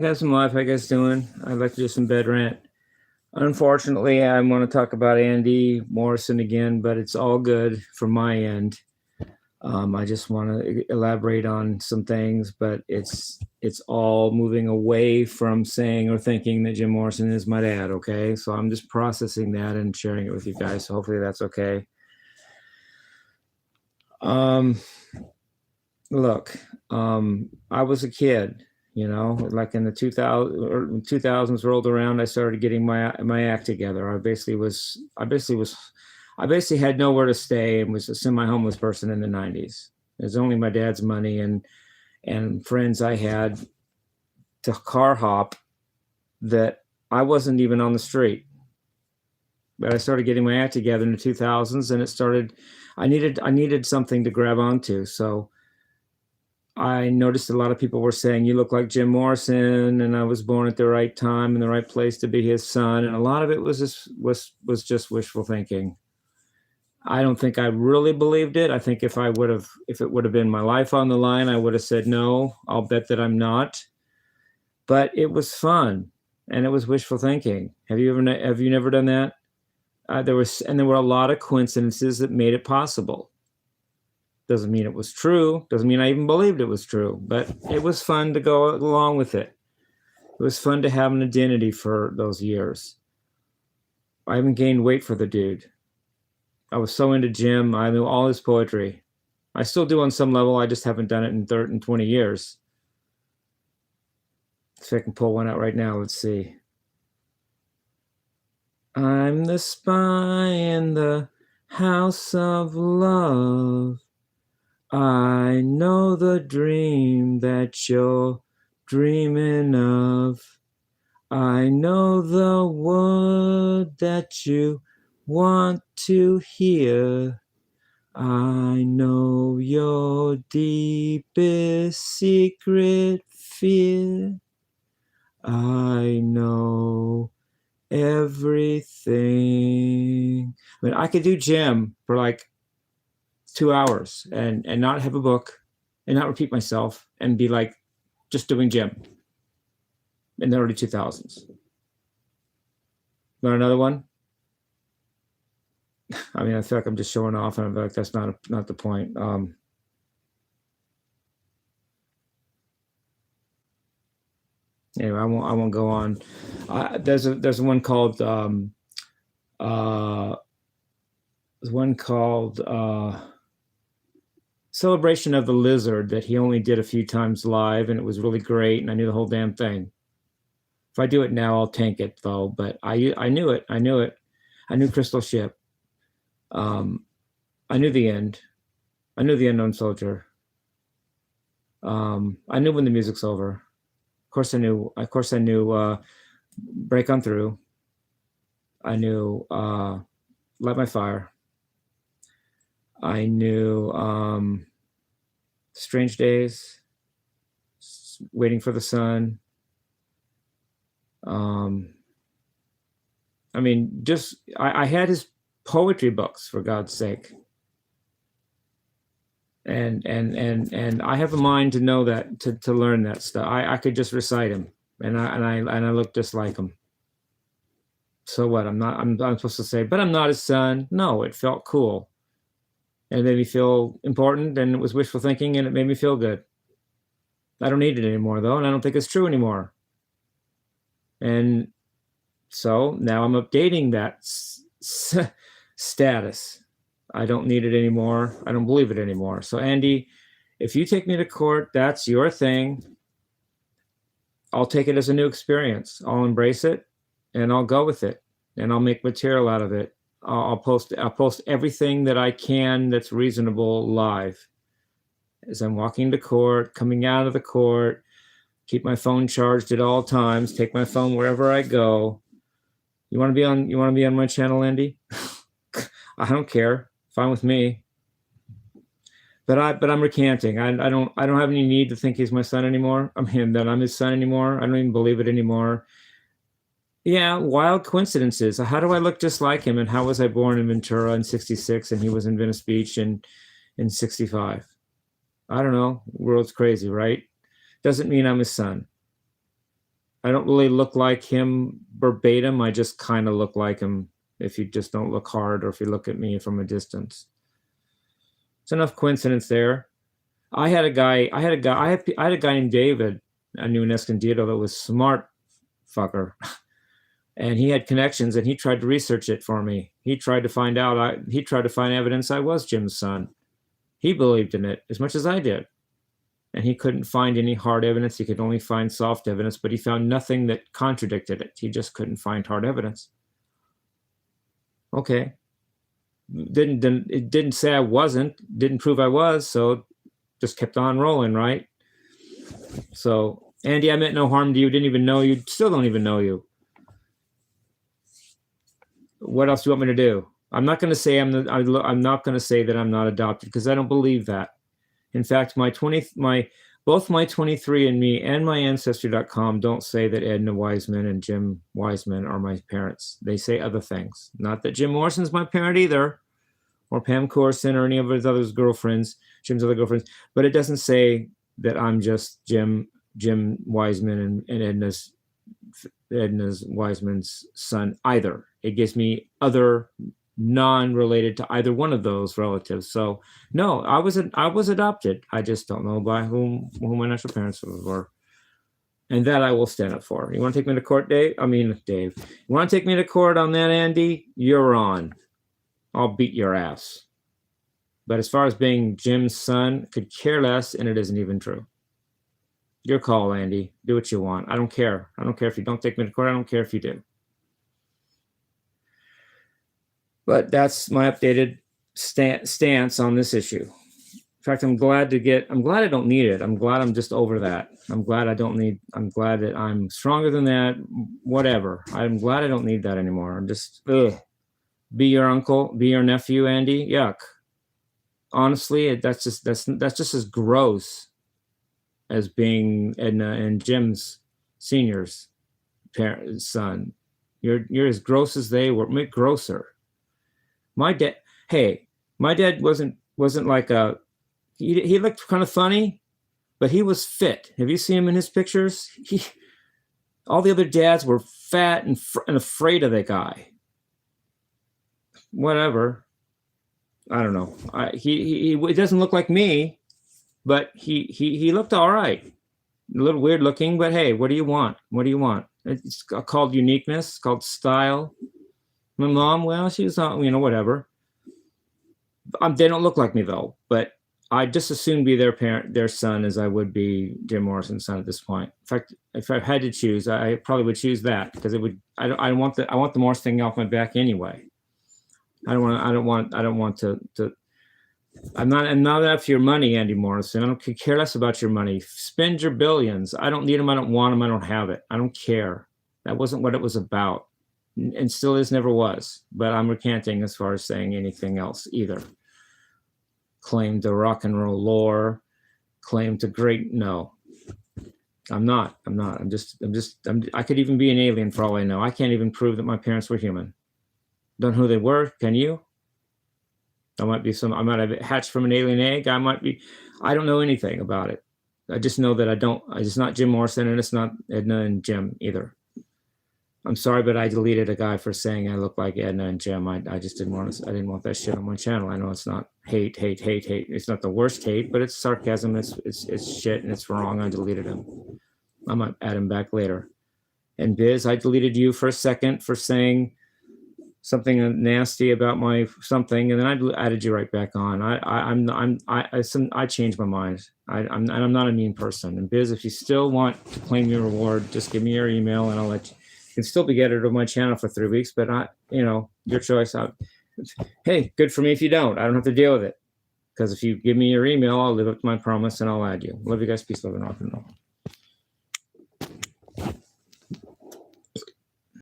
got some life. How you guys doing? I'd like to do some bed rant. Unfortunately, I want to talk about Andy Morrison again, but it's all good from my end. I just want to elaborate on some things, but it's all moving away from saying or thinking that Jim Morrison is my dad. Okay, so I'm just processing that and sharing it with you guys. So hopefully that's okay. Look, I was a kid. Like in the 2000s rolled around, I started getting my act together. I basically had nowhere to stay and was a semi-homeless person in the 90s. It was only my dad's money and friends I had to car hop that I wasn't even on the street. But I started getting my act together in the 2000s, and I needed something to grab onto. So I noticed a lot of people were saying, you look like Jim Morrison, and I was born at the right time in the right place to be his son. And a lot of it was just wishful thinking. I don't think I really believed it. I think if it would have been my life on the line, I would have said, no, I'll bet that I'm not. But it was fun, and it was wishful thinking. Have you never done that? There were a lot of coincidences that made it possible. Doesn't mean it was true. Doesn't mean I even believed it was true, but it was fun to go along with it. It was fun to have an identity for those years. I even gained weight for the dude. I was so into Jim. I knew all his poetry. I still do on some level. I just haven't done it in 20 years. See if I can pull one out right now. Let's see. I'm the spy in the house of love. I know the dream that you're dreaming of. I know the word that you want to hear. I know your deepest secret fear. I know everything. I mean, I could do Jim for like 2 hours and not have a book and not repeat myself and be like just doing Jim in the early 2000s. Want another one? I mean, I feel like I'm just showing off, and I'm like, that's not the point. Anyway, I won't go on. There's one called Celebration of the Lizard that he only did a few times live, and it was really great, and I knew the whole damn thing. If I do it now, I'll tank it though. But I knew it. I knew Crystal Ship. I knew the end. I knew the Unknown Soldier. I knew When the Music's Over. Of course I knew Break On Through. I knew Light My Fire. I knew Strange Days, Waiting for the Sun. I mean, I had his poetry books, for God's sake. And I have a mind to know that, to learn that stuff. I could just recite him, and I look just like him. So what? I'm supposed to say, but I'm not his son. No, it felt cool. And it made me feel important, and it was wishful thinking, and it made me feel good. I don't need it anymore, though, and I don't think it's true anymore. And so now I'm updating that status. I don't need it anymore. I don't believe it anymore. So, Andy, if you take me to court, that's your thing. I'll take it as a new experience. I'll embrace it, and I'll go with it, and I'll make material out of it. I'll post everything that I can that's reasonable live. As I'm walking to court, coming out of the court, keep my phone charged at all times, take my phone wherever I go. You want to be on my channel, Andy? I don't care. Fine with me. But I'm recanting. I don't have any need to think he's my son anymore. I mean, that I'm his son anymore. I don't even believe it anymore. Yeah, wild coincidences. How do I look just like him? And how was I born in Ventura in 66 and he was in Venice Beach in 65? I don't know. World's crazy, right? Doesn't mean I'm his son. I don't really look like him verbatim. I just kind of look like him if you just don't look hard or if you look at me from a distance. It's enough coincidence there. I had a guy named David I knew in Escondido that was smart fucker. And he had connections and he tried to research it for me. He tried to find evidence I was Jim's son. He believed in it as much as I did. And he couldn't find any hard evidence. He could only find soft evidence, but he found nothing that contradicted it. He just couldn't find hard evidence. Okay. It didn't say I wasn't, didn't prove I was, so just kept on rolling, right? So, Andy, I meant no harm to you. Didn't even know you. Still don't even know you. What else do you want me to do? I'm not going to say I'm not going to say that I'm not adopted because I don't believe that. In fact, both my 23andMe and my Ancestry.com don't say that Edna Wiseman and Jim Wiseman are my parents. They say other things. Not that Jim Morrison's my parent either, or Pam Corson or any of his other girlfriends, Jim's other girlfriends. But it doesn't say that I'm just Jim Wiseman and Edna's Wiseman's son either. It gives me other non-related to either one of those relatives. So no, I was adopted. I just don't know by whom my natural parents were. And that I will stand up for. You want to take me to court, Dave? Dave. You want to take me to court on that, Andy? You're on. I'll beat your ass. But as far as being Jim's son, could care less, and it isn't even true. Your call, Andy. Do what you want. I don't care. I don't care if you don't take me to court. I don't care if you do. But that's my updated stance on this issue. In fact, I'm glad I don't need it. I'm glad I'm just over that. I'm glad that I'm stronger than that. Whatever. I'm glad I don't need that anymore. I'm just, be your uncle, be your nephew, Andy. Yuck. Honestly, that's just as gross as being Edna and Jim's senior's son. You're as gross as they were, maybe grosser. My dad wasn't like he looked kind of funny, but he was fit. Have you seen him in his pictures? All the other dads were fat and afraid of that guy. Whatever. I don't know. He doesn't look like me, but he looked all right. A little weird looking, but hey, what do you want? What do you want? It's called uniqueness. It's called style. My mom, well, she's not, whatever. They don't look like me though, but I'd just as soon be their son as I would be Jim Morrison's son at this point. In fact, if I had to choose, I probably would choose that because I want the Morrison thing off my back anyway. I'm not after your money, Andy Morrison. I don't care less about your money. Spend your billions. I don't need them. I don't want them. I don't have it. I don't care. That wasn't what it was about. And still is, never was. But I'm recanting as far as saying anything else either. Claim to rock and roll lore, claim to great. No, I'm not. I could even be an alien for all I know. I can't even prove that my parents were human. Don't know who they were. Can you? I might have hatched from an alien egg. I don't know anything about it. I just know that it's not Jim Morrison and it's not Edna and Jim either. I'm sorry, but I deleted a guy for saying I look like Edna and Jim. I just didn't want that shit on my channel. I know it's not hate. It's not the worst hate, but it's sarcasm. It's shit and it's wrong. I deleted him. I might add him back later. And Biz, I deleted you for a second for saying something nasty about my something, and then I added you right back on. I changed my mind. I'm not a mean person. And Biz, if you still want to claim your reward, just give me your email and I'll let you. You can still be editor of my channel for 3 weeks, but your choice. Hey, good for me if you don't. I don't have to deal with it. Because if you give me your email, I'll live up to my promise and I'll add you. Love you guys. Peace, love, and rock and roll.